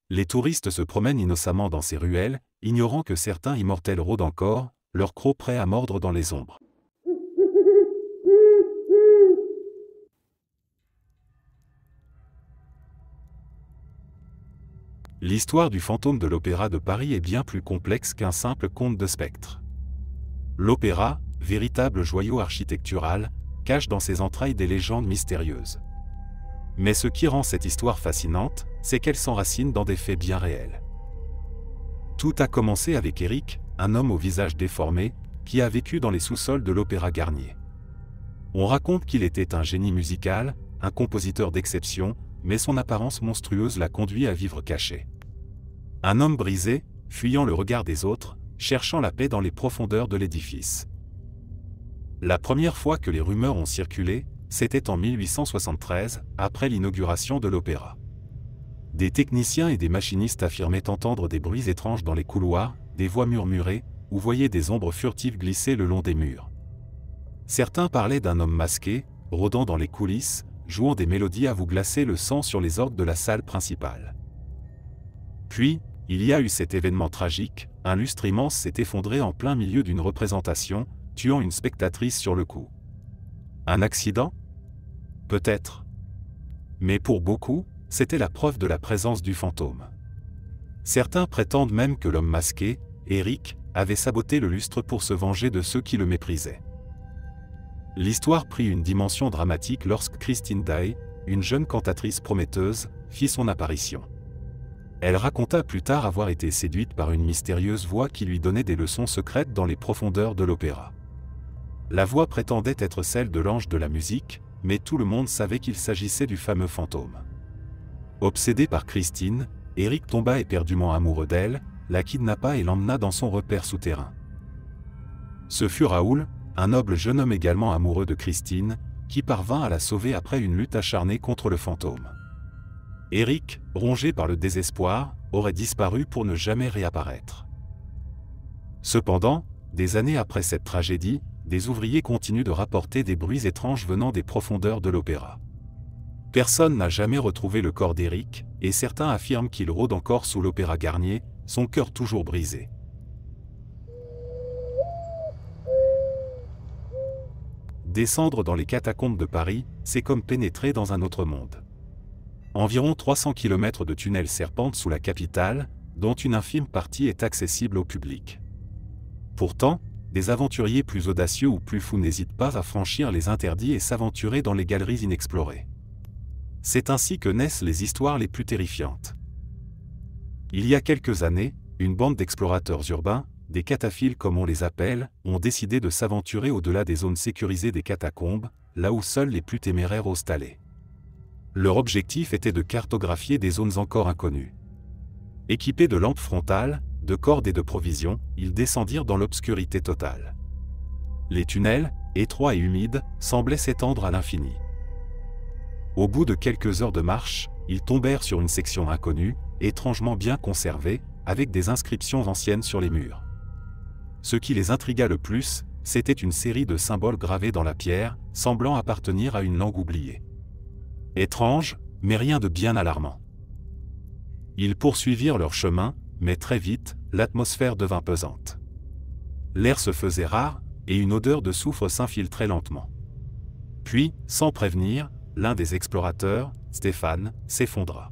Les touristes se promènent innocemment dans ces ruelles, ignorant que certains immortels rôdent encore, leurs crocs prêts à mordre dans les ombres. L'histoire du fantôme de l'Opéra de Paris est bien plus complexe qu'un simple conte de spectres. L'opéra, véritable joyau architectural, cache dans ses entrailles des légendes mystérieuses. Mais ce qui rend cette histoire fascinante, c'est qu'elle s'enracine dans des faits bien réels. Tout a commencé avec Éric, un homme au visage déformé, qui a vécu dans les sous-sols de l'Opéra Garnier. On raconte qu'il était un génie musical, un compositeur d'exception, mais son apparence monstrueuse l'a conduit à vivre caché. Un homme brisé, fuyant le regard des autres, cherchant la paix dans les profondeurs de l'édifice. La première fois que les rumeurs ont circulé, c'était en 1873, après l'inauguration de l'opéra. Des techniciens et des machinistes affirmaient entendre des bruits étranges dans les couloirs, des voix murmurées, ou voyaient des ombres furtives glisser le long des murs. Certains parlaient d'un homme masqué, rôdant dans les coulisses, jouant des mélodies à vous glacer le sang sur les orgues de la salle principale. Puis, il y a eu cet événement tragique, un lustre immense s'est effondré en plein milieu d'une représentation, tuant une spectatrice sur le coup. Un accident? Peut-être. Mais pour beaucoup, c'était la preuve de la présence du fantôme. Certains prétendent même que l'homme masqué, Éric, avait saboté le lustre pour se venger de ceux qui le méprisaient. L'histoire prit une dimension dramatique lorsque Christine Daae, une jeune cantatrice prometteuse, fit son apparition. Elle raconta plus tard avoir été séduite par une mystérieuse voix qui lui donnait des leçons secrètes dans les profondeurs de l'opéra. La voix prétendait être celle de l'ange de la musique, mais tout le monde savait qu'il s'agissait du fameux fantôme. Obsédé par Christine, Éric tomba éperdument amoureux d'elle, la kidnappa et l'emmena dans son repère souterrain. Ce fut Raoul, un noble jeune homme également amoureux de Christine, qui parvint à la sauver après une lutte acharnée contre le fantôme. Éric, rongé par le désespoir, aurait disparu pour ne jamais réapparaître. Cependant, des années après cette tragédie, des ouvriers continuent de rapporter des bruits étranges venant des profondeurs de l'opéra. Personne n'a jamais retrouvé le corps d'Éric, et certains affirment qu'il rôde encore sous l'Opéra Garnier, son cœur toujours brisé. Descendre dans les catacombes de Paris, c'est comme pénétrer dans un autre monde. Environ 300 km de tunnels serpentent sous la capitale, dont une infime partie est accessible au public. Pourtant, des aventuriers plus audacieux ou plus fous n'hésitent pas à franchir les interdits et s'aventurer dans les galeries inexplorées. C'est ainsi que naissent les histoires les plus terrifiantes. Il y a quelques années, une bande d'explorateurs urbains, des cataphiles comme on les appelle, ont décidé de s'aventurer au-delà des zones sécurisées des catacombes, là où seuls les plus téméraires osent aller. Leur objectif était de cartographier des zones encore inconnues. Équipés de lampes frontales, de cordes et de provisions, ils descendirent dans l'obscurité totale. Les tunnels, étroits et humides, semblaient s'étendre à l'infini. Au bout de quelques heures de marche, ils tombèrent sur une section inconnue, étrangement bien conservée, avec des inscriptions anciennes sur les murs. Ce qui les intrigua le plus, c'était une série de symboles gravés dans la pierre, semblant appartenir à une langue oubliée. Étrange, mais rien de bien alarmant. Ils poursuivirent leur chemin, mais très vite, l'atmosphère devint pesante. L'air se faisait rare, et une odeur de soufre s'infiltrait lentement. Puis, sans prévenir, l'un des explorateurs, Stéphane, s'effondra.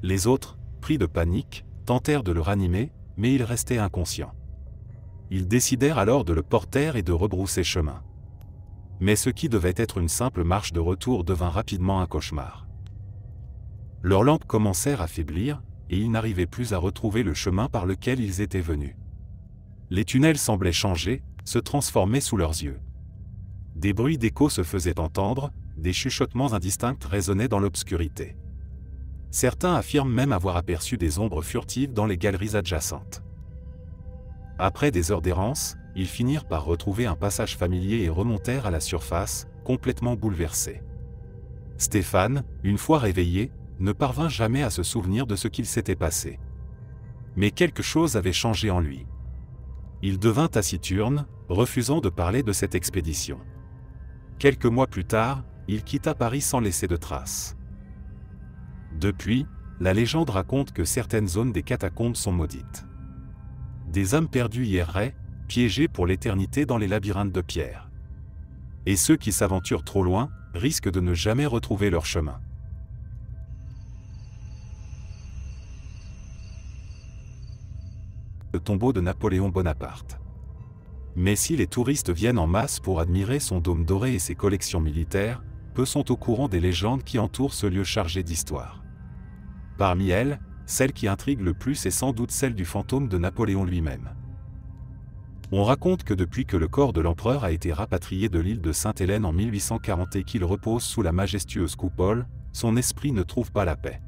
Les autres, pris de panique, tentèrent de le ranimer, mais il restait inconscient. Ils décidèrent alors de le porter et de rebrousser chemin. Mais ce qui devait être une simple marche de retour devint rapidement un cauchemar. Leurs lampes commencèrent à faiblir, et ils n'arrivaient plus à retrouver le chemin par lequel ils étaient venus. Les tunnels semblaient changer, se transformer sous leurs yeux. Des bruits d'écho se faisaient entendre, des chuchotements indistincts résonnaient dans l'obscurité. Certains affirment même avoir aperçu des ombres furtives dans les galeries adjacentes. Après des heures d'errance, ils finirent par retrouver un passage familier et remontèrent à la surface, complètement bouleversés. Stéphane, une fois réveillé, ne parvint jamais à se souvenir de ce qu'il s'était passé. Mais quelque chose avait changé en lui. Il devint taciturne, refusant de parler de cette expédition. Quelques mois plus tard, il quitta Paris sans laisser de traces. Depuis, la légende raconte que certaines zones des catacombes sont maudites. Des âmes perdues y erraient, piégées pour l'éternité dans les labyrinthes de pierre. Et ceux qui s'aventurent trop loin risquent de ne jamais retrouver leur chemin. Le tombeau de Napoléon Bonaparte. Mais si les touristes viennent en masse pour admirer son dôme doré et ses collections militaires, peu sont au courant des légendes qui entourent ce lieu chargé d'histoire. Parmi elles, celle qui intrigue le plus est sans doute celle du fantôme de Napoléon lui-même. On raconte que depuis que le corps de l'empereur a été rapatrié de l'île de Sainte-Hélène en 1840 et qu'il repose sous la majestueuse coupole, son esprit ne trouve pas la paix.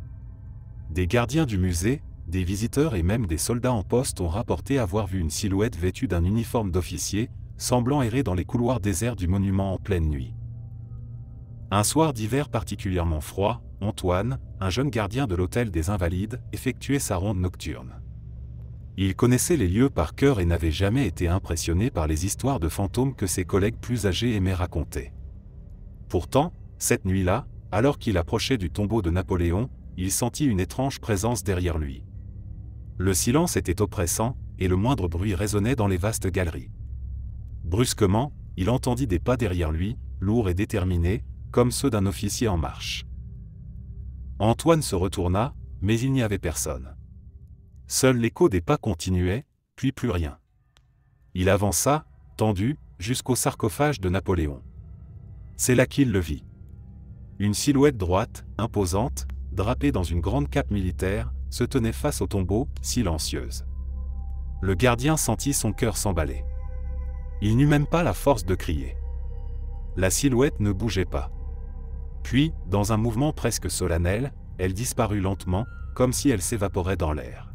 Des gardiens du musée, des visiteurs et même des soldats en poste ont rapporté avoir vu une silhouette vêtue d'un uniforme d'officier, semblant errer dans les couloirs déserts du monument en pleine nuit. Un soir d'hiver particulièrement froid, Antoine, un jeune gardien de l'hôtel des Invalides, effectuait sa ronde nocturne. Il connaissait les lieux par cœur et n'avait jamais été impressionné par les histoires de fantômes que ses collègues plus âgés aimaient raconter. Pourtant, cette nuit-là, alors qu'il approchait du tombeau de Napoléon, il sentit une étrange présence derrière lui. Le silence était oppressant, et le moindre bruit résonnait dans les vastes galeries. Brusquement, il entendit des pas derrière lui, lourds et déterminés, comme ceux d'un officier en marche. Antoine se retourna, mais il n'y avait personne. Seul l'écho des pas continuait, puis plus rien. Il avança, tendu, jusqu'au sarcophage de Napoléon. C'est là qu'il le vit. Une silhouette droite, imposante, drapée dans une grande cape militaire, se tenait face au tombeau, silencieuse. Le gardien sentit son cœur s'emballer. Il n'eut même pas la force de crier. La silhouette ne bougeait pas. Puis, dans un mouvement presque solennel, elle disparut lentement, comme si elle s'évaporait dans l'air.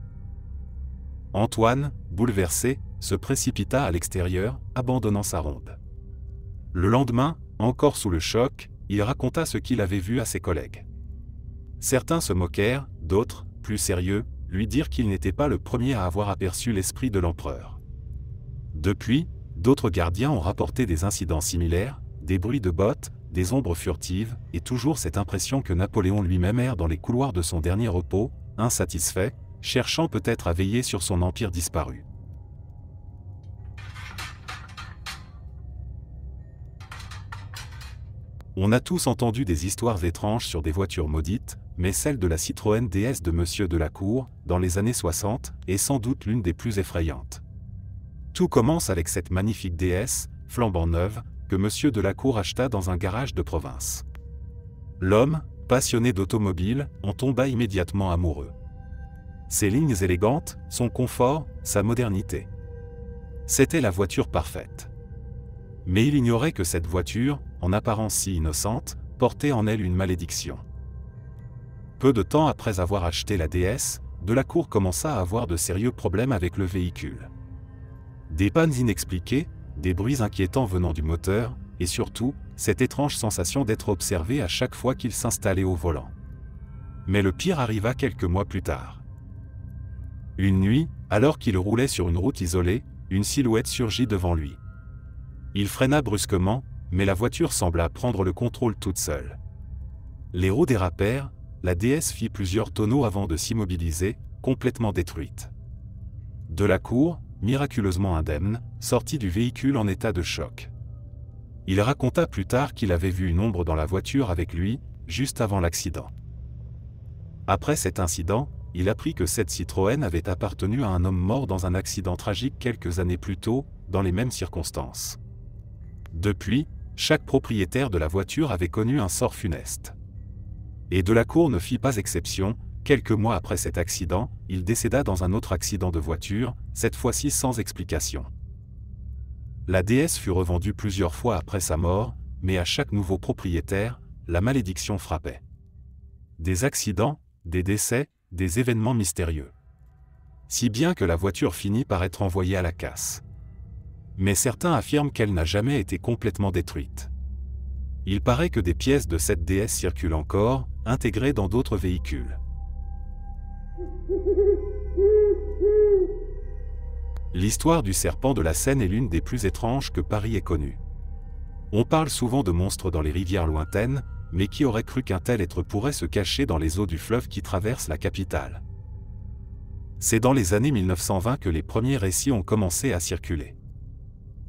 Antoine, bouleversé, se précipita à l'extérieur, abandonnant sa ronde. Le lendemain, encore sous le choc, il raconta ce qu'il avait vu à ses collègues. Certains se moquèrent, d'autres, plus sérieux, lui dirent qu'il n'était pas le premier à avoir aperçu l'esprit de l'empereur. Depuis, d'autres gardiens ont rapporté des incidents similaires, des bruits de bottes, des ombres furtives, et toujours cette impression que Napoléon lui-même erre dans les couloirs de son dernier repos, insatisfait, cherchant peut-être à veiller sur son empire disparu. On a tous entendu des histoires étranges sur des voitures maudites, mais celle de la Citroën DS de Monsieur Delacour, dans les années 60, est sans doute l'une des plus effrayantes. Tout commence avec cette magnifique DS, flambant neuve, que Monsieur Delacour acheta dans un garage de province. L'homme, passionné d'automobile, en tomba immédiatement amoureux. Ses lignes élégantes, son confort, sa modernité. C'était la voiture parfaite. Mais il ignorait que cette voiture, en apparence si innocente, portait en elle une malédiction. Peu de temps après avoir acheté la DS, Delacour commença à avoir de sérieux problèmes avec le véhicule. Des pannes inexpliquées, des bruits inquiétants venant du moteur, et surtout, cette étrange sensation d'être observé à chaque fois qu'il s'installait au volant. Mais le pire arriva quelques mois plus tard. Une nuit, alors qu'il roulait sur une route isolée, une silhouette surgit devant lui. Il freina brusquement, mais la voiture sembla prendre le contrôle toute seule. Les roues dérapèrent, la DS fit plusieurs tonneaux avant de s'immobiliser, complètement détruite. Delacour, miraculeusement indemne, sortit du véhicule en état de choc. Il raconta plus tard qu'il avait vu une ombre dans la voiture avec lui, juste avant l'accident. Après cet incident, il apprit que cette Citroën avait appartenu à un homme mort dans un accident tragique quelques années plus tôt, dans les mêmes circonstances. Depuis, chaque propriétaire de la voiture avait connu un sort funeste. Et Delacour ne fit pas exception. Quelques mois après cet accident, il décéda dans un autre accident de voiture, cette fois-ci sans explication. La DS fut revendue plusieurs fois après sa mort, mais à chaque nouveau propriétaire, la malédiction frappait. Des accidents, des décès, des événements mystérieux. Si bien que la voiture finit par être envoyée à la casse. Mais certains affirment qu'elle n'a jamais été complètement détruite. Il paraît que des pièces de cette DS circulent encore, intégrées dans d'autres véhicules. L'histoire du serpent de la Seine est l'une des plus étranges que Paris ait connue. On parle souvent de monstres dans les rivières lointaines, mais qui aurait cru qu'un tel être pourrait se cacher dans les eaux du fleuve qui traverse la capitale? C'est dans les années 1920 que les premiers récits ont commencé à circuler.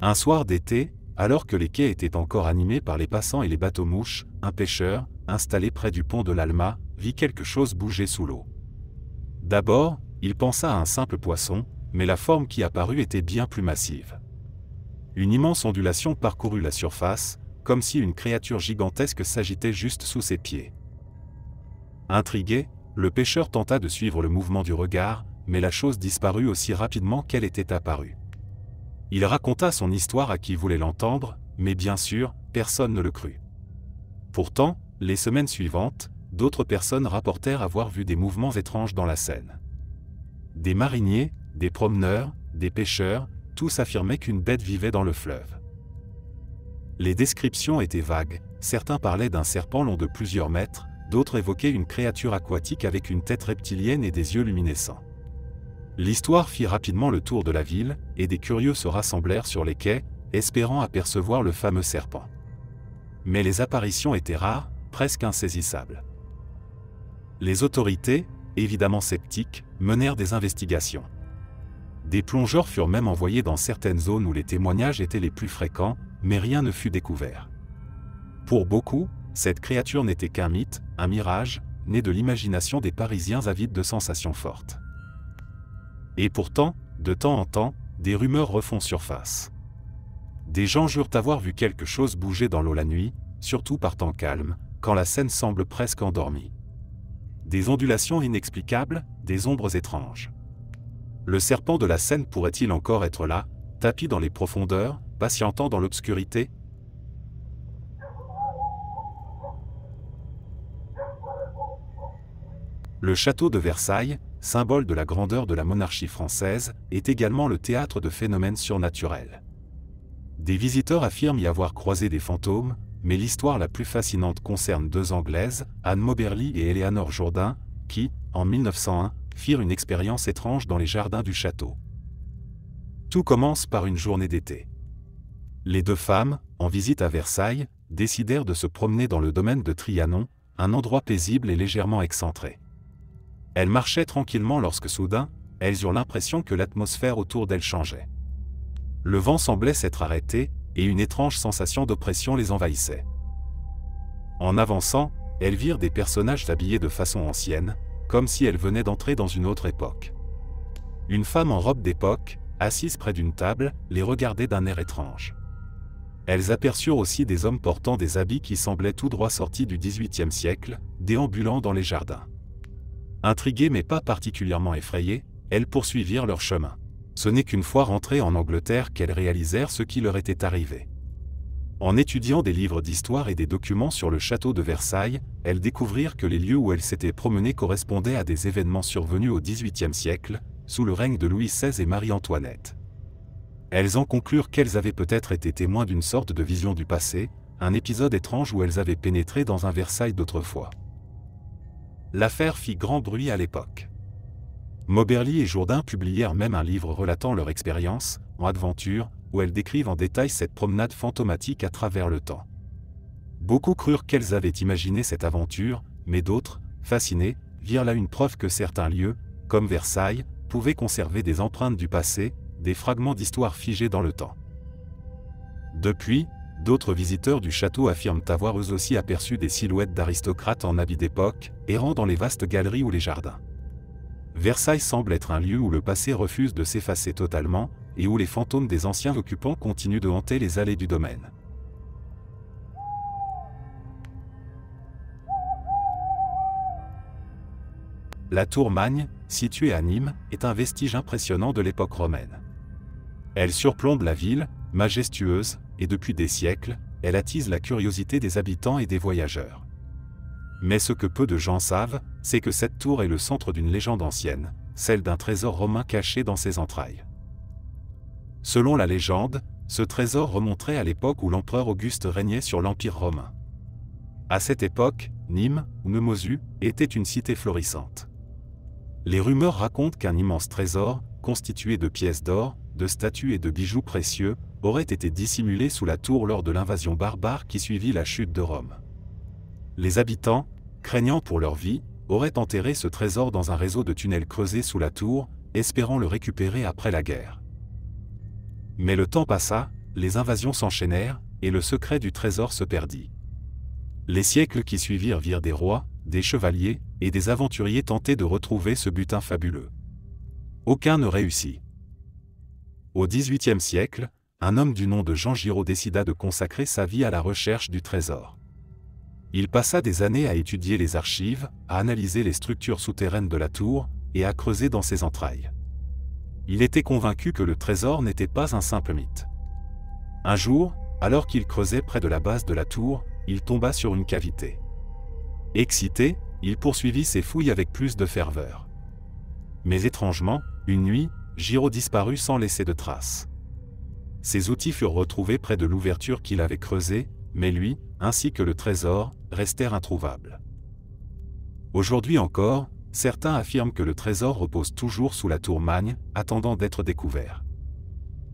Un soir d'été, alors que les quais étaient encore animés par les passants et les bateaux-mouches, un pêcheur, installé près du pont de l'Alma, vit quelque chose bouger sous l'eau. D'abord, il pensa à un simple poisson, mais la forme qui apparut était bien plus massive. Une immense ondulation parcourut la surface, comme si une créature gigantesque s'agitait juste sous ses pieds. Intrigué, le pêcheur tenta de suivre le mouvement du regard, mais la chose disparut aussi rapidement qu'elle était apparue. Il raconta son histoire à qui voulait l'entendre, mais bien sûr, personne ne le crut. Pourtant, les semaines suivantes, d'autres personnes rapportèrent avoir vu des mouvements étranges dans la Seine. Des mariniers, des promeneurs, des pêcheurs, tous affirmaient qu'une bête vivait dans le fleuve. Les descriptions étaient vagues, certains parlaient d'un serpent long de plusieurs mètres, d'autres évoquaient une créature aquatique avec une tête reptilienne et des yeux luminescents. L'histoire fit rapidement le tour de la ville, et des curieux se rassemblèrent sur les quais, espérant apercevoir le fameux serpent. Mais les apparitions étaient rares, presque insaisissables. Les autorités, évidemment sceptiques, menèrent des investigations. Des plongeurs furent même envoyés dans certaines zones où les témoignages étaient les plus fréquents, mais rien ne fut découvert. Pour beaucoup, cette créature n'était qu'un mythe, un mirage, né de l'imagination des Parisiens avides de sensations fortes. Et pourtant, de temps en temps, des rumeurs refont surface. Des gens jurent avoir vu quelque chose bouger dans l'eau la nuit, surtout par temps calme, quand la Seine semble presque endormie. Des ondulations inexplicables, des ombres étranges. Le serpent de la Seine pourrait-il encore être là, tapi dans les profondeurs, patientant dans l'obscurité? Le château de Versailles, symbole de la grandeur de la monarchie française, est également le théâtre de phénomènes surnaturels. Des visiteurs affirment y avoir croisé des fantômes, mais l'histoire la plus fascinante concerne deux Anglaises, Anne Moberly et Eleanor Jourdain, qui, en 1901, firent une expérience étrange dans les jardins du château. Tout commence par une journée d'été. Les deux femmes, en visite à Versailles, décidèrent de se promener dans le domaine de Trianon, un endroit paisible et légèrement excentré. Elles marchaient tranquillement lorsque soudain, elles eurent l'impression que l'atmosphère autour d'elles changeait. Le vent semblait s'être arrêté, et une étrange sensation d'oppression les envahissait. En avançant, elles virent des personnages habillés de façon ancienne, comme si elles venaient d'entrer dans une autre époque. Une femme en robe d'époque, assise près d'une table, les regardait d'un air étrange. Elles aperçurent aussi des hommes portant des habits qui semblaient tout droit sortis du XVIIIe siècle, déambulant dans les jardins. Intriguées mais pas particulièrement effrayées, elles poursuivirent leur chemin. Ce n'est qu'une fois rentrées en Angleterre qu'elles réalisèrent ce qui leur était arrivé. En étudiant des livres d'histoire et des documents sur le château de Versailles, elles découvrirent que les lieux où elles s'étaient promenées correspondaient à des événements survenus au XVIIIe siècle, sous le règne de Louis XVI et Marie-Antoinette. Elles en conclurent qu'elles avaient peut-être été témoins d'une sorte de vision du passé, un épisode étrange où elles avaient pénétré dans un Versailles d'autrefois. L'affaire fit grand bruit à l'époque. Moberly et Jourdain publièrent même un livre relatant leur expérience, en aventure, où elles décrivent en détail cette promenade fantomatique à travers le temps. Beaucoup crurent qu'elles avaient imaginé cette aventure, mais d'autres, fascinés, virent là une preuve que certains lieux, comme Versailles, pouvaient conserver des empreintes du passé, des fragments d'histoire figés dans le temps. Depuis, d'autres visiteurs du château affirment avoir eux aussi aperçu des silhouettes d'aristocrates en habits d'époque, errant dans les vastes galeries ou les jardins. Versailles semble être un lieu où le passé refuse de s'effacer totalement, et où les fantômes des anciens occupants continuent de hanter les allées du domaine. La tour Magne, située à Nîmes, est un vestige impressionnant de l'époque romaine. Elle surplombe la ville, majestueuse, et depuis des siècles, elle attise la curiosité des habitants et des voyageurs. Mais ce que peu de gens savent, c'est que cette tour est le centre d'une légende ancienne, celle d'un trésor romain caché dans ses entrailles. Selon la légende, ce trésor remonterait à l'époque où l'empereur Auguste régnait sur l'Empire romain. À cette époque, Nîmes, ou Nemours, était une cité florissante. Les rumeurs racontent qu'un immense trésor, constitué de pièces d'or, de statues et de bijoux précieux, aurait été dissimulé sous la tour lors de l'invasion barbare qui suivit la chute de Rome. Les habitants, craignant pour leur vie, auraient enterré ce trésor dans un réseau de tunnels creusés sous la tour, espérant le récupérer après la guerre. Mais le temps passa, les invasions s'enchaînèrent, et le secret du trésor se perdit. Les siècles qui suivirent virent des rois, des chevaliers, et des aventuriers tenter de retrouver ce butin fabuleux. Aucun ne réussit. Au XVIIIe siècle, un homme du nom de Jean Giraud décida de consacrer sa vie à la recherche du trésor. Il passa des années à étudier les archives, à analyser les structures souterraines de la tour, et à creuser dans ses entrailles. Il était convaincu que le trésor n'était pas un simple mythe. Un jour, alors qu'il creusait près de la base de la tour, il tomba sur une cavité. Excité, il poursuivit ses fouilles avec plus de ferveur. Mais étrangement, une nuit, Giraud disparut sans laisser de traces. Ses outils furent retrouvés près de l'ouverture qu'il avait creusée, mais lui, ainsi que le trésor, restèrent introuvables. Aujourd'hui encore, certains affirment que le trésor repose toujours sous la tour Magne, attendant d'être découvert.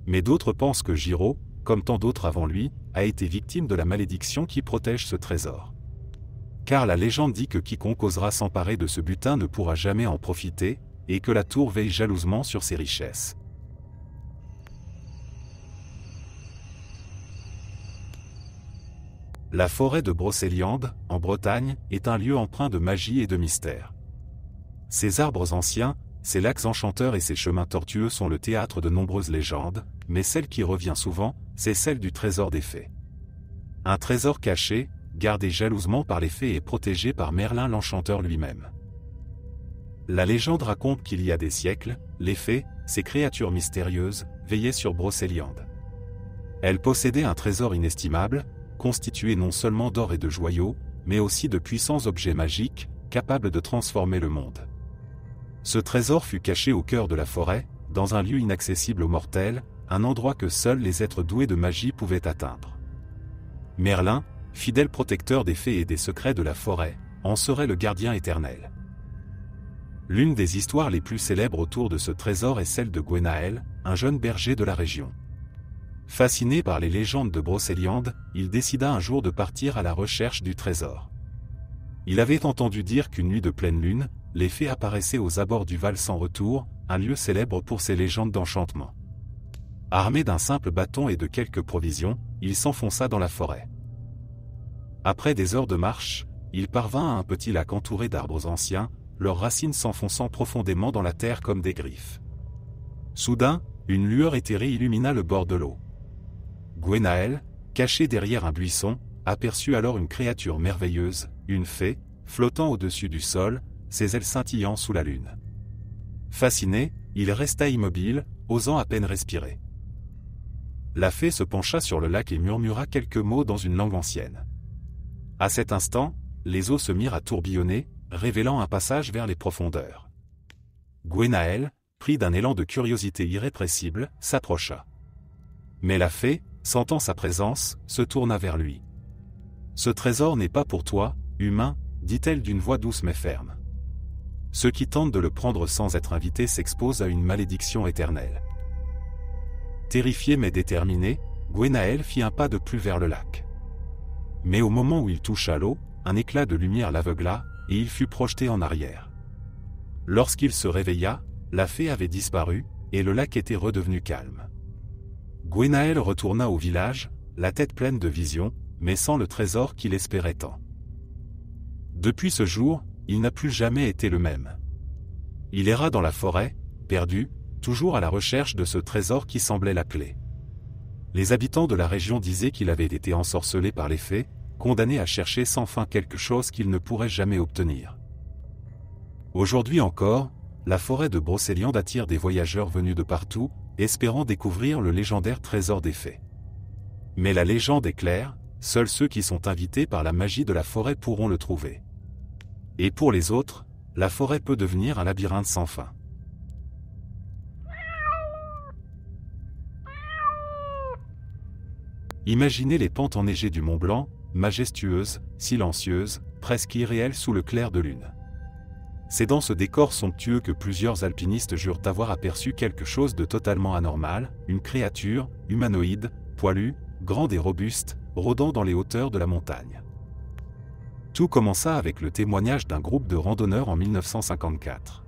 Mais d'autres pensent que Giraud, comme tant d'autres avant lui, a été victime de la malédiction qui protège ce trésor. Car la légende dit que quiconque osera s'emparer de ce butin ne pourra jamais en profiter, et que la tour veille jalousement sur ses richesses. La forêt de Brocéliande, en Bretagne, est un lieu empreint de magie et de mystère. Ses arbres anciens, ses lacs enchanteurs et ses chemins tortueux sont le théâtre de nombreuses légendes, mais celle qui revient souvent, c'est celle du trésor des fées. Un trésor caché, gardé jalousement par les fées et protégé par Merlin l'enchanteur lui-même. La légende raconte qu'il y a des siècles, les fées, ces créatures mystérieuses, veillaient sur Brocéliande. Elles possédaient un trésor inestimable, constitué non seulement d'or et de joyaux, mais aussi de puissants objets magiques, capables de transformer le monde. Ce trésor fut caché au cœur de la forêt, dans un lieu inaccessible aux mortels, un endroit que seuls les êtres doués de magie pouvaient atteindre. Merlin, fidèle protecteur des fées et des secrets de la forêt, en serait le gardien éternel. L'une des histoires les plus célèbres autour de ce trésor est celle de Gwenaël, un jeune berger de la région. Fasciné par les légendes de Brocéliande, il décida un jour de partir à la recherche du trésor. Il avait entendu dire qu'une nuit de pleine lune, les fées apparaissaient aux abords du Val sans retour, un lieu célèbre pour ses légendes d'enchantement. Armé d'un simple bâton et de quelques provisions, il s'enfonça dans la forêt. Après des heures de marche, il parvint à un petit lac entouré d'arbres anciens, leurs racines s'enfonçant profondément dans la terre comme des griffes. Soudain, une lueur éthérée illumina le bord de l'eau. Gwenaël, caché derrière un buisson, aperçut alors une créature merveilleuse, une fée, flottant au-dessus du sol, ses ailes scintillant sous la lune. Fasciné, il resta immobile, osant à peine respirer. La fée se pencha sur le lac et murmura quelques mots dans une langue ancienne. À cet instant, les eaux se mirent à tourbillonner, révélant un passage vers les profondeurs. Gwenaël, pris d'un élan de curiosité irrépressible, s'approcha. Mais la fée, sentant sa présence, se tourna vers lui. « Ce trésor n'est pas pour toi, humain, dit-elle d'une voix douce mais ferme. Ceux qui tentent de le prendre sans être invités s'exposent à une malédiction éternelle. » Terrifié mais déterminé, Gwenaël fit un pas de plus vers le lac. Mais au moment où il toucha l'eau, un éclat de lumière l'aveugla, et il fut projeté en arrière. Lorsqu'il se réveilla, la fée avait disparu, et le lac était redevenu calme. Gwenaël retourna au village, la tête pleine de visions, mais sans le trésor qu'il espérait tant. Depuis ce jour, il n'a plus jamais été le même. Il erra dans la forêt, perdu, toujours à la recherche de ce trésor qui semblait la clé. Les habitants de la région disaient qu'il avait été ensorcelé par les fées, condamné à chercher sans fin quelque chose qu'il ne pourrait jamais obtenir. Aujourd'hui encore, la forêt de Brocéliande attire des voyageurs venus de partout, espérant découvrir le légendaire trésor des fées. Mais la légende est claire, seuls ceux qui sont invités par la magie de la forêt pourront le trouver. Et pour les autres, la forêt peut devenir un labyrinthe sans fin. Imaginez les pentes enneigées du Mont Blanc, majestueuses, silencieuses, presque irréelles sous le clair de lune. C'est dans ce décor somptueux que plusieurs alpinistes jurent avoir aperçu quelque chose de totalement anormal, une créature, humanoïde, poilue, grande et robuste, rôdant dans les hauteurs de la montagne. Tout commença avec le témoignage d'un groupe de randonneurs en 1954.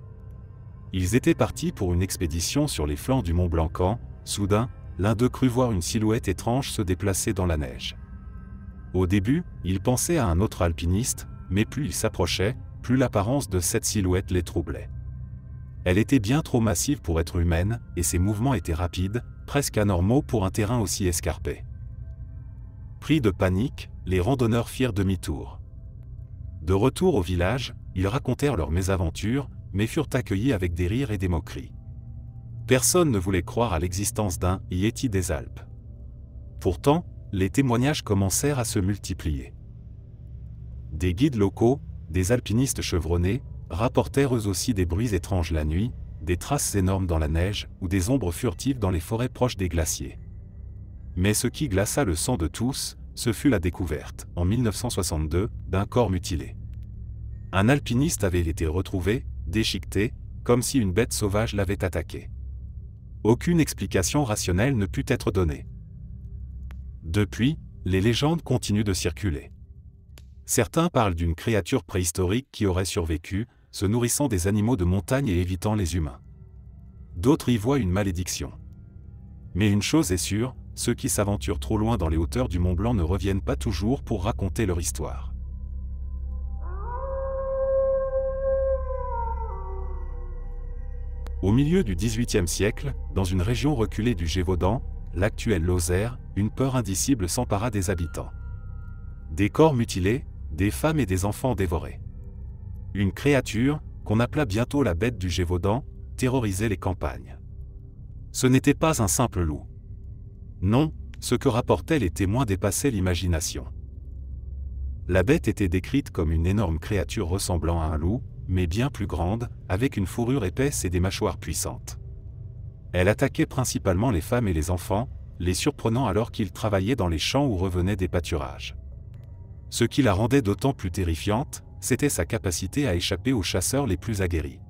Ils étaient partis pour une expédition sur les flancs du Mont Blanc quand, soudain, l'un d'eux crut voir une silhouette étrange se déplacer dans la neige. Au début, il pensait à un autre alpiniste, mais plus il s'approchait, plus l'apparence de cette silhouette les troublait. Elle était bien trop massive pour être humaine, et ses mouvements étaient rapides, presque anormaux pour un terrain aussi escarpé. Pris de panique, les randonneurs firent demi-tour. De retour au village, ils racontèrent leur mésaventure, mais furent accueillis avec des rires et des moqueries. Personne ne voulait croire à l'existence d'un Yéti des Alpes. Pourtant, les témoignages commencèrent à se multiplier. Des guides locaux, des alpinistes chevronnés, rapportèrent eux aussi des bruits étranges la nuit, des traces énormes dans la neige ou des ombres furtives dans les forêts proches des glaciers. Mais ce qui glaça le sang de tous, ce fut la découverte, en 1962, d'un corps mutilé. Un alpiniste avait été retrouvé, déchiqueté, comme si une bête sauvage l'avait attaqué. Aucune explication rationnelle ne put être donnée. Depuis, les légendes continuent de circuler. Certains parlent d'une créature préhistorique qui aurait survécu, se nourrissant des animaux de montagne et évitant les humains. D'autres y voient une malédiction. Mais une chose est sûre, ceux qui s'aventurent trop loin dans les hauteurs du Mont Blanc ne reviennent pas toujours pour raconter leur histoire. Au milieu du XVIIIe siècle, dans une région reculée du Gévaudan, l'actuelle Lozère, une peur indicible s'empara des habitants. Des corps mutilés, des femmes et des enfants dévorés. Une créature, qu'on appela bientôt la bête du Gévaudan, terrorisait les campagnes. Ce n'était pas un simple loup. Non, ce que rapportaient les témoins dépassait l'imagination. La bête était décrite comme une énorme créature ressemblant à un loup, mais bien plus grande, avec une fourrure épaisse et des mâchoires puissantes. Elle attaquait principalement les femmes et les enfants, les surprenant alors qu'ils travaillaient dans les champs ou revenaient des pâturages. Ce qui la rendait d'autant plus terrifiante, c'était sa capacité à échapper aux chasseurs les plus aguerris.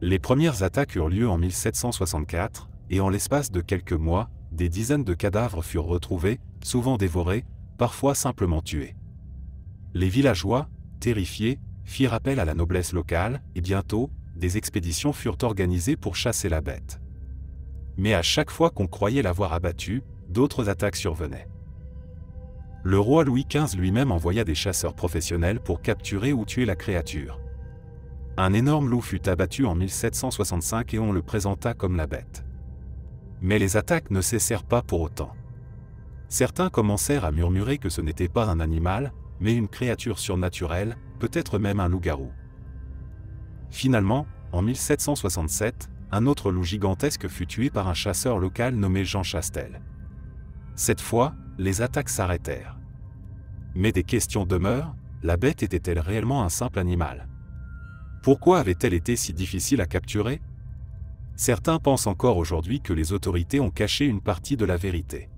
Les premières attaques eurent lieu en 1764, et en l'espace de quelques mois, des dizaines de cadavres furent retrouvés, souvent dévorés, parfois simplement tués. Les villageois, terrifiés, firent appel à la noblesse locale, et bientôt, des expéditions furent organisées pour chasser la bête. Mais à chaque fois qu'on croyait l'avoir abattue, d'autres attaques survenaient. Le roi Louis XV lui-même envoya des chasseurs professionnels pour capturer ou tuer la créature. Un énorme loup fut abattu en 1765 et on le présenta comme la bête. Mais les attaques ne cessèrent pas pour autant. Certains commencèrent à murmurer que ce n'était pas un animal, mais une créature surnaturelle, peut-être même un loup-garou. Finalement, en 1767, un autre loup gigantesque fut tué par un chasseur local nommé Jean Chastel. Cette fois, les attaques s'arrêtèrent. Mais des questions demeurent, la bête était-elle réellement un simple animal? Pourquoi avait-elle été si difficile à capturer? Certains pensent encore aujourd'hui que les autorités ont caché une partie de la vérité.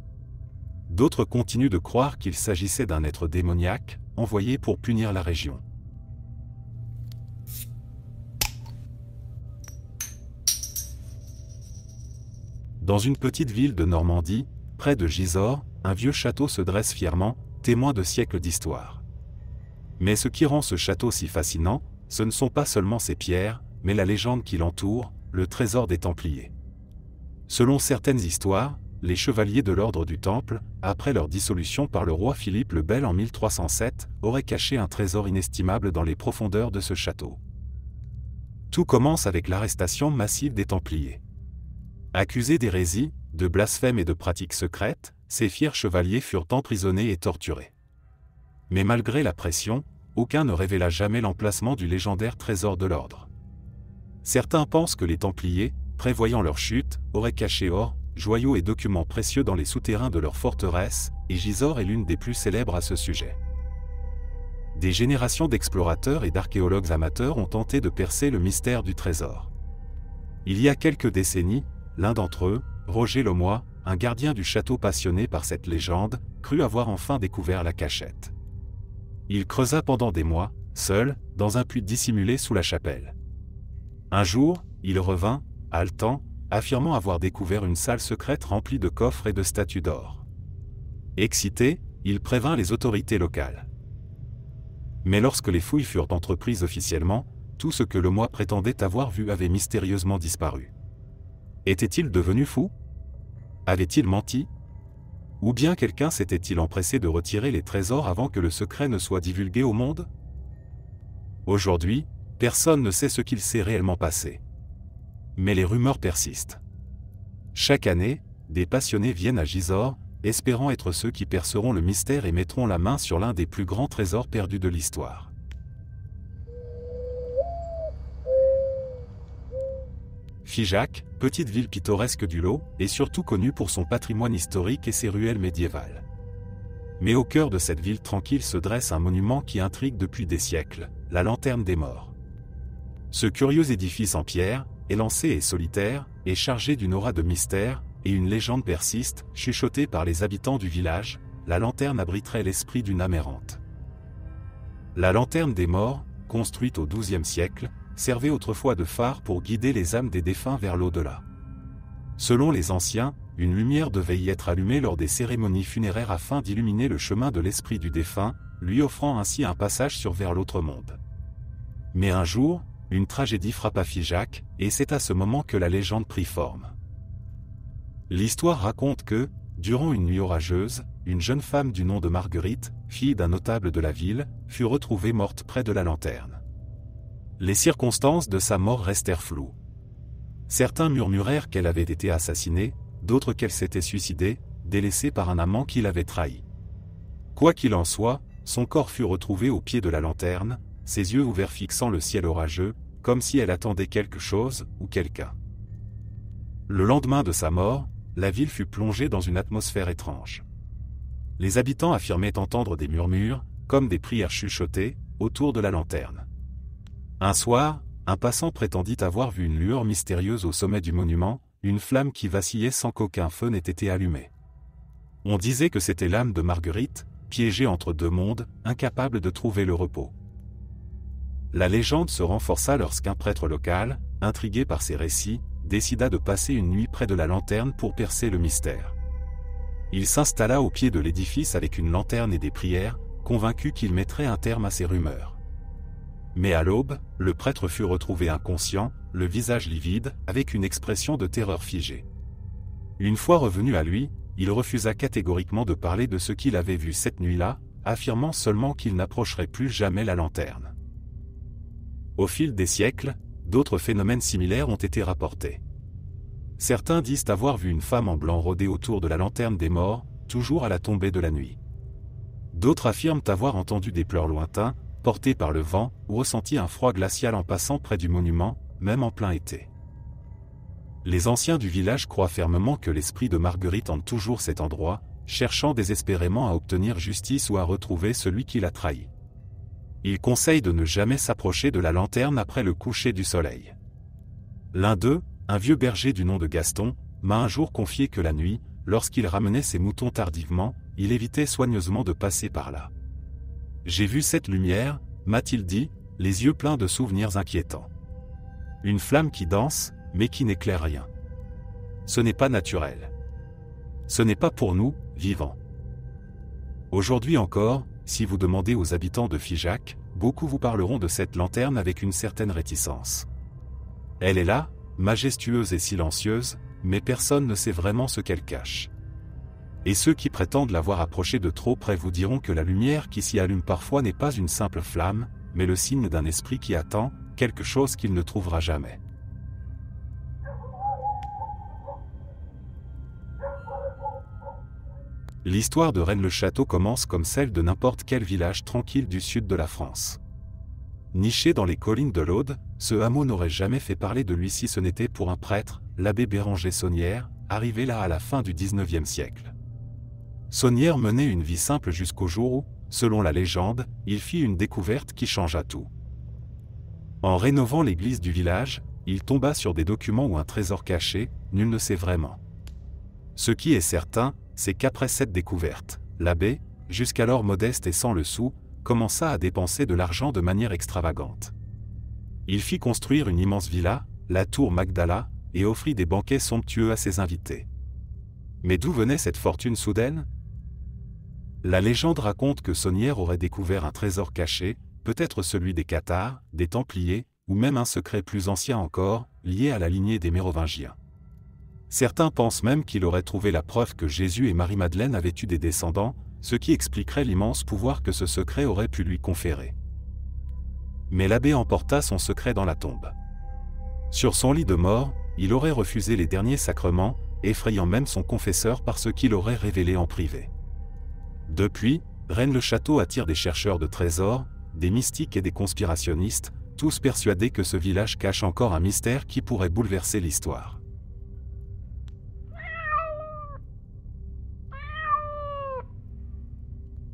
D'autres continuent de croire qu'il s'agissait d'un être démoniaque, envoyé pour punir la région. Dans une petite ville de Normandie, près de Gisors, un vieux château se dresse fièrement, témoin de siècles d'histoire. Mais ce qui rend ce château si fascinant, ce ne sont pas seulement ses pierres, mais la légende qui l'entoure, le trésor des Templiers. Selon certaines histoires, les chevaliers de l'ordre du Temple, après leur dissolution par le roi Philippe le Bel en 1307, auraient caché un trésor inestimable dans les profondeurs de ce château. Tout commence avec l'arrestation massive des Templiers. Accusés d'hérésie, de blasphème et de pratiques secrètes, ces fiers chevaliers furent emprisonnés et torturés. Mais malgré la pression, aucun ne révéla jamais l'emplacement du légendaire trésor de l'ordre. Certains pensent que les Templiers, prévoyant leur chute, auraient caché or, joyaux et documents précieux dans les souterrains de leur forteresse, et Gisors est l'une des plus célèbres à ce sujet. Des générations d'explorateurs et d'archéologues amateurs ont tenté de percer le mystère du trésor. Il y a quelques décennies, l'un d'entre eux, Roger Lemoy, un gardien du château passionné par cette légende, crut avoir enfin découvert la cachette. Il creusa pendant des mois, seul, dans un puits dissimulé sous la chapelle. Un jour, il revint, haletant, affirmant avoir découvert une salle secrète remplie de coffres et de statues d'or. Excité, il prévint les autorités locales. Mais lorsque les fouilles furent entreprises officiellement, tout ce que le moi prétendait avoir vu avait mystérieusement disparu. Était-il devenu fou? Avait-il menti? Ou bien quelqu'un s'était-il empressé de retirer les trésors avant que le secret ne soit divulgué au monde? Aujourd'hui, personne ne sait ce qu'il s'est réellement passé. Mais les rumeurs persistent. Chaque année, des passionnés viennent à Gisors, espérant être ceux qui perceront le mystère et mettront la main sur l'un des plus grands trésors perdus de l'histoire. Figeac, petite ville pittoresque du Lot, est surtout connue pour son patrimoine historique et ses ruelles médiévales. Mais au cœur de cette ville tranquille se dresse un monument qui intrigue depuis des siècles, la Lanterne des Morts. Ce curieux édifice en pierre, élancé et solitaire, est chargé d'une aura de mystère, et une légende persiste, chuchotée par les habitants du village, la lanterne abriterait l'esprit d'une âme errante. La Lanterne des Morts, construite au XIIe siècle, servait autrefois de phare pour guider les âmes des défunts vers l'au-delà. Selon les anciens, une lumière devait y être allumée lors des cérémonies funéraires afin d'illuminer le chemin de l'esprit du défunt, lui offrant ainsi un passage vers l'autre monde. Mais un jour, une tragédie frappa Figeac, et c'est à ce moment que la légende prit forme. L'histoire raconte que, durant une nuit orageuse, une jeune femme du nom de Marguerite, fille d'un notable de la ville, fut retrouvée morte près de la lanterne. Les circonstances de sa mort restèrent floues. Certains murmurèrent qu'elle avait été assassinée, d'autres qu'elle s'était suicidée, délaissée par un amant qui l'avait trahie. Quoi qu'il en soit, son corps fut retrouvé au pied de la lanterne, ses yeux ouverts fixant le ciel orageux, comme si elle attendait quelque chose ou quelqu'un. Le lendemain de sa mort, la ville fut plongée dans une atmosphère étrange. Les habitants affirmaient entendre des murmures, comme des prières chuchotées, autour de la lanterne. Un soir, un passant prétendit avoir vu une lueur mystérieuse au sommet du monument, une flamme qui vacillait sans qu'aucun feu n'ait été allumé. On disait que c'était l'âme de Marguerite, piégée entre deux mondes, incapable de trouver le repos. La légende se renforça lorsqu'un prêtre local, intrigué par ces récits, décida de passer une nuit près de la lanterne pour percer le mystère. Il s'installa au pied de l'édifice avec une lanterne et des prières, convaincu qu'il mettrait un terme à ces rumeurs. Mais à l'aube, le prêtre fut retrouvé inconscient, le visage livide, avec une expression de terreur figée. Une fois revenu à lui, il refusa catégoriquement de parler de ce qu'il avait vu cette nuit-là, affirmant seulement qu'il n'approcherait plus jamais la lanterne. Au fil des siècles, d'autres phénomènes similaires ont été rapportés. Certains disent avoir vu une femme en blanc rôder autour de la Lanterne des Morts, toujours à la tombée de la nuit. D'autres affirment avoir entendu des pleurs lointains, portés par le vent, ou ressenti un froid glacial en passant près du monument, même en plein été. Les anciens du village croient fermement que l'esprit de Marguerite hante toujours cet endroit, cherchant désespérément à obtenir justice ou à retrouver celui qui l'a trahi. Ils conseillent de ne jamais s'approcher de la lanterne après le coucher du soleil. L'un d'eux, un vieux berger du nom de Gaston, m'a un jour confié que la nuit, lorsqu'il ramenait ses moutons tardivement, il évitait soigneusement de passer par là. J'ai vu cette lumière, m'a-t-il dit, les yeux pleins de souvenirs inquiétants. Une flamme qui danse, mais qui n'éclaire rien. Ce n'est pas naturel. Ce n'est pas pour nous, vivants. Aujourd'hui encore, si vous demandez aux habitants de Figeac, beaucoup vous parleront de cette lanterne avec une certaine réticence. Elle est là, majestueuse et silencieuse, mais personne ne sait vraiment ce qu'elle cache. Et ceux qui prétendent l'avoir approchée de trop près vous diront que la lumière qui s'y allume parfois n'est pas une simple flamme, mais le signe d'un esprit qui attend, quelque chose qu'il ne trouvera jamais. L'histoire de Rennes-le-Château commence comme celle de n'importe quel village tranquille du sud de la France. Niché dans les collines de l'Aude, ce hameau n'aurait jamais fait parler de lui si ce n'était pour un prêtre, l'abbé Béranger Saunière, arrivé là à la fin du XIXe siècle. Saunière menait une vie simple jusqu'au jour où, selon la légende, il fit une découverte qui changea tout. En rénovant l'église du village, il tomba sur des documents ou un trésor caché, nul ne sait vraiment. Ce qui est certain, c'est qu'après cette découverte, l'abbé, jusqu'alors modeste et sans le sou, commença à dépenser de l'argent de manière extravagante. Il fit construire une immense villa, la tour Magdala, et offrit des banquets somptueux à ses invités. Mais d'où venait cette fortune soudaine ? La légende raconte que Saunière aurait découvert un trésor caché, peut-être celui des Cathares, des Templiers, ou même un secret plus ancien encore, lié à la lignée des Mérovingiens. Certains pensent même qu'il aurait trouvé la preuve que Jésus et Marie-Madeleine avaient eu des descendants, ce qui expliquerait l'immense pouvoir que ce secret aurait pu lui conférer. Mais l'abbé emporta son secret dans la tombe. Sur son lit de mort, il aurait refusé les derniers sacrements, effrayant même son confesseur par ce qu'il aurait révélé en privé. Depuis, Rennes-le-Château attire des chercheurs de trésors, des mystiques et des conspirationnistes, tous persuadés que ce village cache encore un mystère qui pourrait bouleverser l'histoire.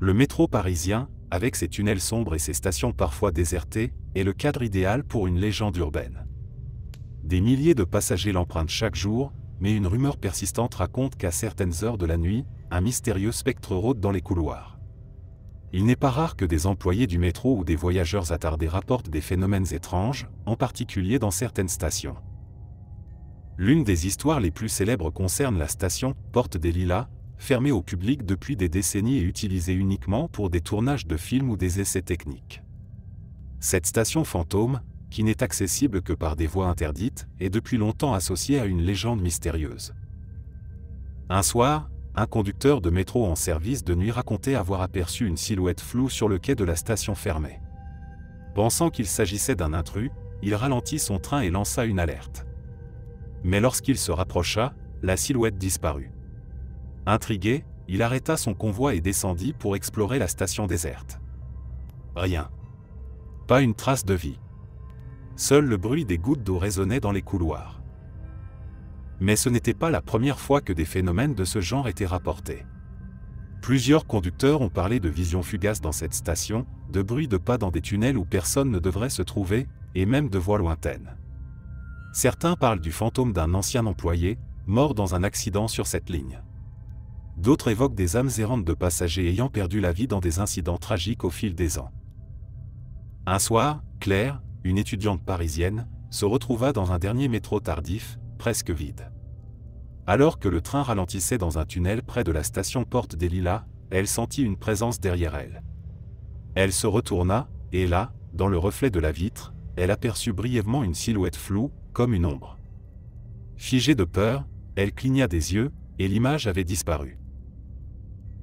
Le métro parisien, avec ses tunnels sombres et ses stations parfois désertées, est le cadre idéal pour une légende urbaine. Des milliers de passagers l'empruntent chaque jour, mais une rumeur persistante raconte qu'à certaines heures de la nuit, un mystérieux spectre rôde dans les couloirs. Il n'est pas rare que des employés du métro ou des voyageurs attardés rapportent des phénomènes étranges, en particulier dans certaines stations. L'une des histoires les plus célèbres concerne la station Porte des Lilas, fermée au public depuis des décennies et utilisée uniquement pour des tournages de films ou des essais techniques. Cette station fantôme, qui n'est accessible que par des voies interdites, est depuis longtemps associée à une légende mystérieuse. Un soir, un conducteur de métro en service de nuit racontait avoir aperçu une silhouette floue sur le quai de la station fermée. Pensant qu'il s'agissait d'un intrus, il ralentit son train et lança une alerte. Mais lorsqu'il se rapprocha, la silhouette disparut. Intrigué, il arrêta son convoi et descendit pour explorer la station déserte. Rien. Pas une trace de vie. Seul le bruit des gouttes d'eau résonnait dans les couloirs. Mais ce n'était pas la première fois que des phénomènes de ce genre étaient rapportés. Plusieurs conducteurs ont parlé de visions fugaces dans cette station, de bruits de pas dans des tunnels où personne ne devrait se trouver, et même de voix lointaines. Certains parlent du fantôme d'un ancien employé, mort dans un accident sur cette ligne. D'autres évoquent des âmes errantes de passagers ayant perdu la vie dans des incidents tragiques au fil des ans. Un soir, Claire, une étudiante parisienne, se retrouva dans un dernier métro tardif, presque vide. Alors que le train ralentissait dans un tunnel près de la station Porte des Lilas, elle sentit une présence derrière elle. Elle se retourna, et là, dans le reflet de la vitre, elle aperçut brièvement une silhouette floue, comme une ombre. Figée de peur, elle cligna des yeux, et l'image avait disparu.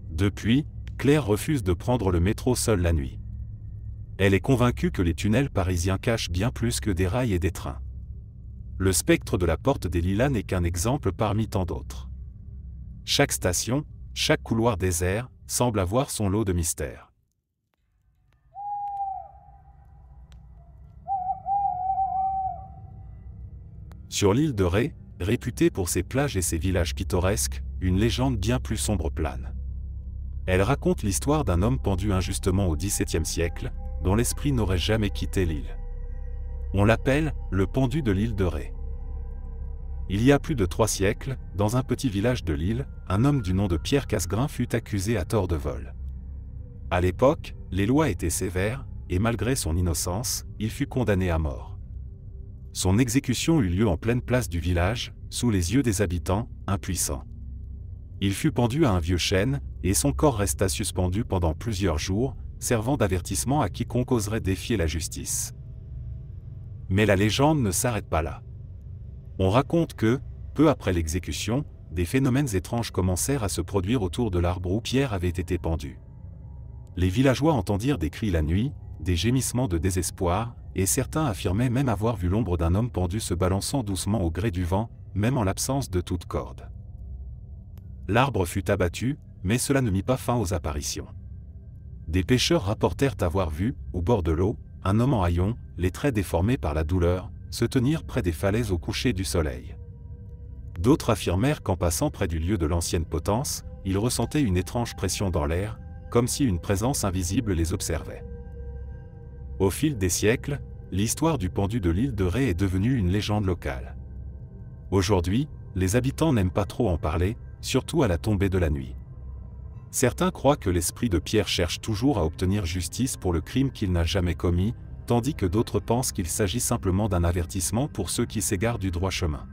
Depuis, Claire refuse de prendre le métro seule la nuit. Elle est convaincue que les tunnels parisiens cachent bien plus que des rails et des trains. Le spectre de la Porte des Lilas n'est qu'un exemple parmi tant d'autres. Chaque station, chaque couloir désert, semble avoir son lot de mystères. Sur l'île de Ré, réputée pour ses plages et ses villages pittoresques, une légende bien plus sombre plane. Elle raconte l'histoire d'un homme pendu injustement au XVIIe siècle, dont l'esprit n'aurait jamais quitté l'île. On l'appelle le pendu de l'île de Ré. Il y a plus de 3 siècles, dans un petit village de l'île, un homme du nom de Pierre Casgrain fut accusé à tort de vol. À l'époque, les lois étaient sévères, et malgré son innocence, il fut condamné à mort. Son exécution eut lieu en pleine place du village, sous les yeux des habitants, impuissants. Il fut pendu à un vieux chêne, et son corps resta suspendu pendant plusieurs jours, servant d'avertissement à quiconque oserait défier la justice. Mais la légende ne s'arrête pas là. On raconte que, peu après l'exécution, des phénomènes étranges commencèrent à se produire autour de l'arbre où Pierre avait été pendu. Les villageois entendirent des cris la nuit, des gémissements de désespoir, et certains affirmaient même avoir vu l'ombre d'un homme pendu se balançant doucement au gré du vent, même en l'absence de toute corde. L'arbre fut abattu, mais cela ne mit pas fin aux apparitions. Des pêcheurs rapportèrent avoir vu, au bord de l'eau, un homme en haillons, les traits déformés par la douleur, se tenir près des falaises au coucher du soleil. D'autres affirmèrent qu'en passant près du lieu de l'ancienne potence, ils ressentaient une étrange pression dans l'air, comme si une présence invisible les observait. Au fil des siècles, l'histoire du pendu de l'île de Ré est devenue une légende locale. Aujourd'hui, les habitants n'aiment pas trop en parler, surtout à la tombée de la nuit. Certains croient que l'esprit de Pierre cherche toujours à obtenir justice pour le crime qu'il n'a jamais commis, tandis que d'autres pensent qu'il s'agit simplement d'un avertissement pour ceux qui s'égarent du droit chemin.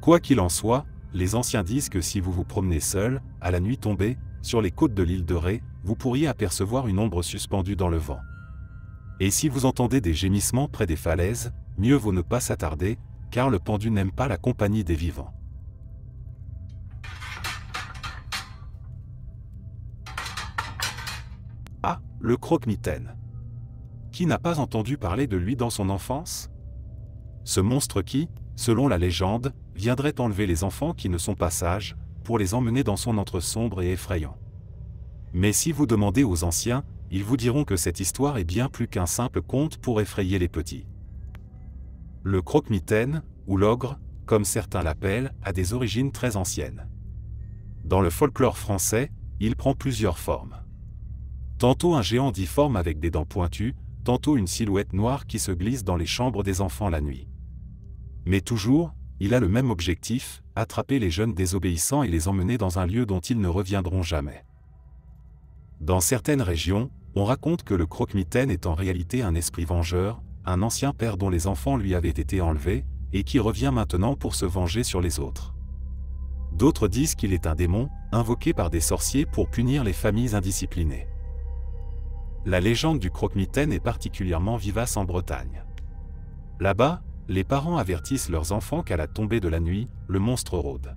Quoi qu'il en soit, les anciens disent que si vous vous promenez seul, à la nuit tombée, sur les côtes de l'île de Ré, vous pourriez apercevoir une ombre suspendue dans le vent. Et si vous entendez des gémissements près des falaises, mieux vaut ne pas s'attarder, car le pendu n'aime pas la compagnie des vivants. Ah, le croque-mitaine. Qui n'a pas entendu parler de lui dans son enfance? Ce monstre qui, selon la légende, viendrait enlever les enfants qui ne sont pas sages, pour les emmener dans son antre sombre et effrayant. Mais si vous demandez aux anciens, ils vous diront que cette histoire est bien plus qu'un simple conte pour effrayer les petits. Le croque-mitaine, ou l'ogre, comme certains l'appellent, a des origines très anciennes. Dans le folklore français, il prend plusieurs formes. Tantôt un géant difforme avec des dents pointues, tantôt une silhouette noire qui se glisse dans les chambres des enfants la nuit. Mais toujours, il a le même objectif, attraper les jeunes désobéissants et les emmener dans un lieu dont ils ne reviendront jamais. Dans certaines régions, on raconte que le croque-mitaine est en réalité un esprit vengeur, un ancien père dont les enfants lui avaient été enlevés, et qui revient maintenant pour se venger sur les autres. D'autres disent qu'il est un démon, invoqué par des sorciers pour punir les familles indisciplinées. La légende du croque-mitaine est particulièrement vivace en Bretagne. Là-bas, les parents avertissent leurs enfants qu'à la tombée de la nuit, le monstre rôde.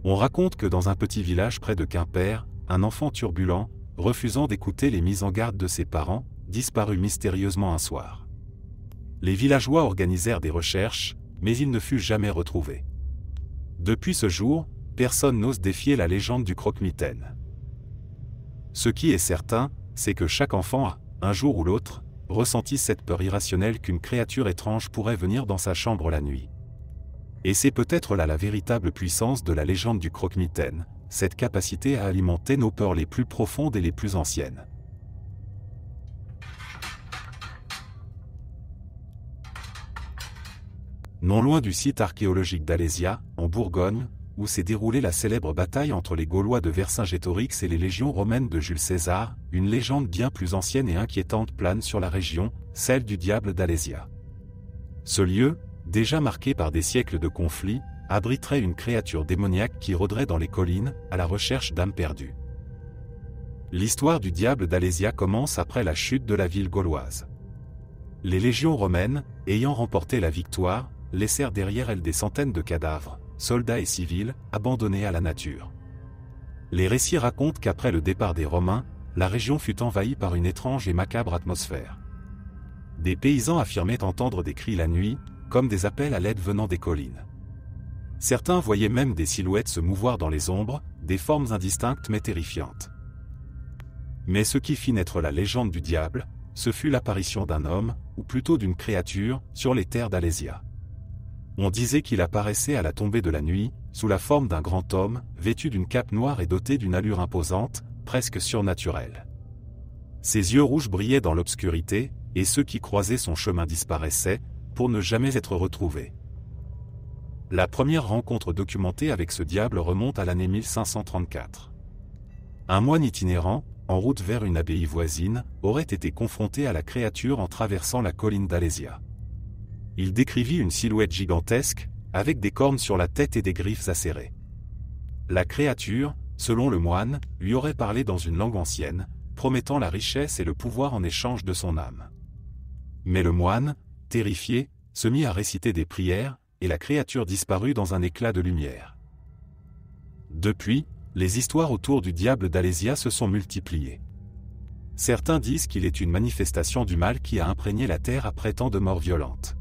On raconte que dans un petit village près de Quimper, un enfant turbulent, refusant d'écouter les mises en garde de ses parents, disparut mystérieusement un soir. Les villageois organisèrent des recherches, mais il ne fut jamais retrouvé. Depuis ce jour, personne n'ose défier la légende du croque-mitaine. Ce qui est certain, c'est que chaque enfant a, un jour ou l'autre, ressenti cette peur irrationnelle qu'une créature étrange pourrait venir dans sa chambre la nuit. Et c'est peut-être là la véritable puissance de la légende du croque-mitaine, cette capacité à alimenter nos peurs les plus profondes et les plus anciennes. Non loin du site archéologique d'Alésia, en Bourgogne, où s'est déroulée la célèbre bataille entre les Gaulois de Vercingétorix et les légions romaines de Jules César, une légende bien plus ancienne et inquiétante plane sur la région, celle du diable d'Alésia. Ce lieu, déjà marqué par des siècles de conflits, abriterait une créature démoniaque qui rôderait dans les collines, à la recherche d'âmes perdues. L'histoire du diable d'Alésia commence après la chute de la ville gauloise. Les légions romaines, ayant remporté la victoire, laissèrent derrière elles des centaines de cadavres, soldats et civils, abandonnés à la nature. Les récits racontent qu'après le départ des Romains, la région fut envahie par une étrange et macabre atmosphère. Des paysans affirmaient entendre des cris la nuit, comme des appels à l'aide venant des collines. Certains voyaient même des silhouettes se mouvoir dans les ombres, des formes indistinctes mais terrifiantes. Mais ce qui fit naître la légende du diable, ce fut l'apparition d'un homme, ou plutôt d'une créature, sur les terres d'Alésia. On disait qu'il apparaissait à la tombée de la nuit, sous la forme d'un grand homme, vêtu d'une cape noire et doté d'une allure imposante, presque surnaturelle. Ses yeux rouges brillaient dans l'obscurité, et ceux qui croisaient son chemin disparaissaient, pour ne jamais être retrouvés. La première rencontre documentée avec ce diable remonte à l'année 1534. Un moine itinérant, en route vers une abbaye voisine, aurait été confronté à la créature en traversant la colline d'Alésia. Il décrivit une silhouette gigantesque, avec des cornes sur la tête et des griffes acérées. La créature, selon le moine, lui aurait parlé dans une langue ancienne, promettant la richesse et le pouvoir en échange de son âme. Mais le moine, terrifié, se mit à réciter des prières, et la créature disparut dans un éclat de lumière. Depuis, les histoires autour du diable d'Alésia se sont multipliées. Certains disent qu'il est une manifestation du mal qui a imprégné la terre après tant de morts violentes.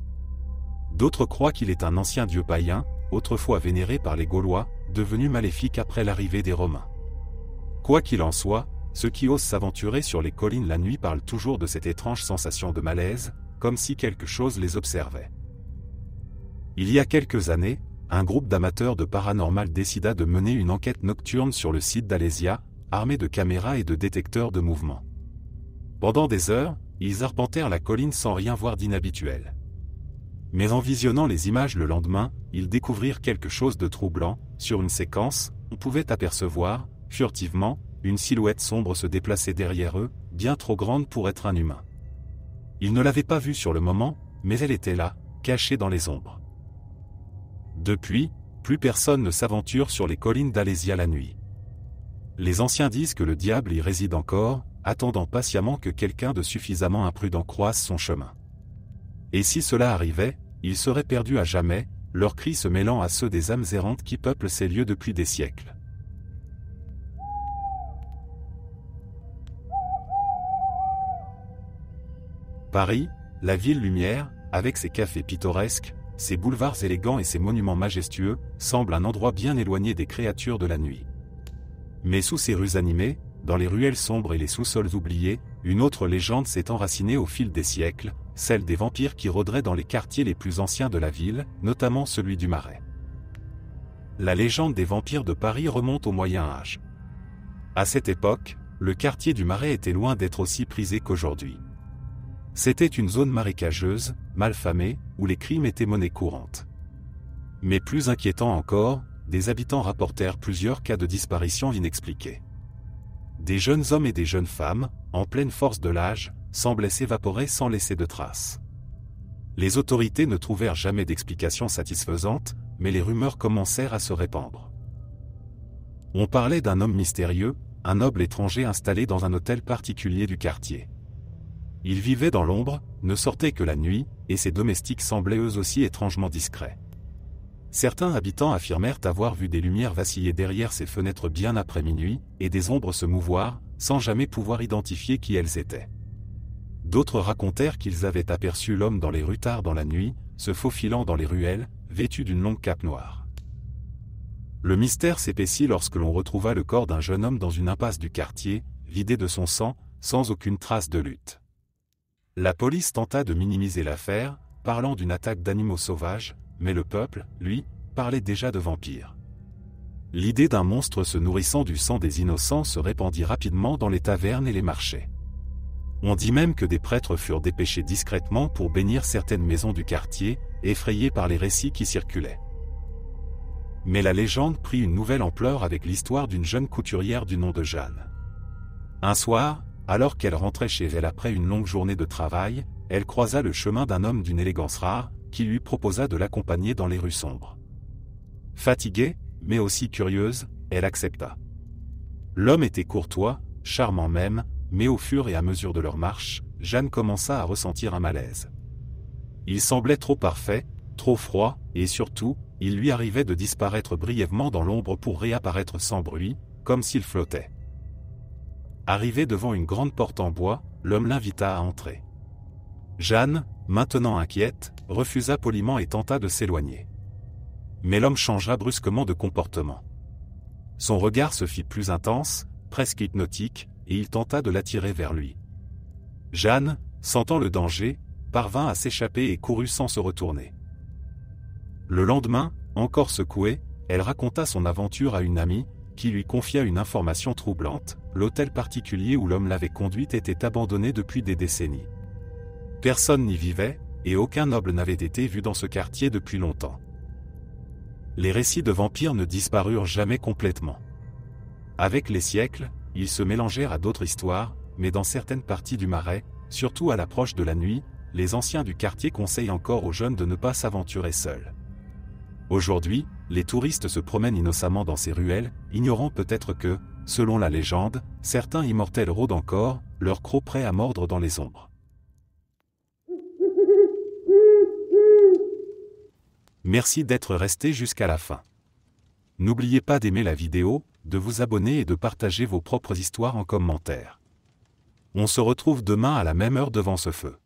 D'autres croient qu'il est un ancien dieu païen, autrefois vénéré par les Gaulois, devenu maléfique après l'arrivée des Romains. Quoi qu'il en soit, ceux qui osent s'aventurer sur les collines la nuit parlent toujours de cette étrange sensation de malaise, comme si quelque chose les observait. Il y a quelques années, un groupe d'amateurs de paranormal décida de mener une enquête nocturne sur le site d'Alésia, armé de caméras et de détecteurs de mouvement. Pendant des heures, ils arpentèrent la colline sans rien voir d'inhabituel. Mais en visionnant les images le lendemain, ils découvrirent quelque chose de troublant. Sur une séquence, on pouvait apercevoir, furtivement, une silhouette sombre se déplacer derrière eux, bien trop grande pour être un humain. Ils ne l'avaient pas vue sur le moment, mais elle était là, cachée dans les ombres. Depuis, plus personne ne s'aventure sur les collines d'Alésia la nuit. Les anciens disent que le diable y réside encore, attendant patiemment que quelqu'un de suffisamment imprudent croise son chemin. Et si cela arrivait, ils seraient perdus à jamais, leurs cris se mêlant à ceux des âmes errantes qui peuplent ces lieux depuis des siècles. Paris, la ville lumière, avec ses cafés pittoresques, ses boulevards élégants et ses monuments majestueux, semble un endroit bien éloigné des créatures de la nuit. Mais sous ces rues animées, dans les ruelles sombres et les sous-sols oubliés, une autre légende s'est enracinée au fil des siècles, celle des vampires qui rôderaient dans les quartiers les plus anciens de la ville, notamment celui du Marais. La légende des vampires de Paris remonte au Moyen Âge. À cette époque, le quartier du Marais était loin d'être aussi prisé qu'aujourd'hui. C'était une zone marécageuse, malfamée, où les crimes étaient monnaie courante. Mais plus inquiétant encore, des habitants rapportèrent plusieurs cas de disparition inexpliqués. Des jeunes hommes et des jeunes femmes, en pleine force de l'âge, semblaient s'évaporer sans laisser de traces. Les autorités ne trouvèrent jamais d'explication satisfaisante, mais les rumeurs commencèrent à se répandre. On parlait d'un homme mystérieux, un noble étranger installé dans un hôtel particulier du quartier. Il vivait dans l'ombre, ne sortait que la nuit, et ses domestiques semblaient eux aussi étrangement discrets. Certains habitants affirmèrent avoir vu des lumières vaciller derrière ses fenêtres bien après minuit, et des ombres se mouvoir, sans jamais pouvoir identifier qui elles étaient. D'autres racontèrent qu'ils avaient aperçu l'homme dans les rues tard dans la nuit, se faufilant dans les ruelles, vêtu d'une longue cape noire. Le mystère s'épaissit lorsque l'on retrouva le corps d'un jeune homme dans une impasse du quartier, vidé de son sang, sans aucune trace de lutte. La police tenta de minimiser l'affaire, parlant d'une attaque d'animaux sauvages, mais le peuple, lui, parlait déjà de vampires. L'idée d'un monstre se nourrissant du sang des innocents se répandit rapidement dans les tavernes et les marchés. On dit même que des prêtres furent dépêchés discrètement pour bénir certaines maisons du quartier, effrayés par les récits qui circulaient. Mais la légende prit une nouvelle ampleur avec l'histoire d'une jeune couturière du nom de Jeanne. Un soir, alors qu'elle rentrait chez elle après une longue journée de travail, elle croisa le chemin d'un homme d'une élégance rare, qui lui proposa de l'accompagner dans les rues sombres. Fatiguée, mais aussi curieuse, elle accepta. L'homme était courtois, charmant même, mais au fur et à mesure de leur marche, Jeanne commença à ressentir un malaise. Il semblait trop parfait, trop froid, et surtout, il lui arrivait de disparaître brièvement dans l'ombre pour réapparaître sans bruit, comme s'il flottait. Arrivé devant une grande porte en bois, l'homme l'invita à entrer. Jeanne, maintenant inquiète, refusa poliment et tenta de s'éloigner. Mais l'homme changea brusquement de comportement. Son regard se fit plus intense, presque hypnotique, et il tenta de l'attirer vers lui. Jeanne, sentant le danger, parvint à s'échapper et courut sans se retourner. Le lendemain, encore secouée, elle raconta son aventure à une amie, qui lui confia une information troublante: l'hôtel particulier où l'homme l'avait conduite était abandonné depuis des décennies. Personne n'y vivait, et aucun noble n'avait été vu dans ce quartier depuis longtemps. Les récits de vampires ne disparurent jamais complètement. Avec les siècles, ils se mélangèrent à d'autres histoires, mais dans certaines parties du Marais, surtout à l'approche de la nuit, les anciens du quartier conseillent encore aux jeunes de ne pas s'aventurer seuls. Aujourd'hui, les touristes se promènent innocemment dans ces ruelles, ignorant peut-être que, selon la légende, certains immortels rôdent encore, leurs crocs prêts à mordre dans les ombres. Merci d'être resté jusqu'à la fin. N'oubliez pas d'aimer la vidéo, de vous abonner et de partager vos propres histoires en commentaire. On se retrouve demain à la même heure devant ce feu.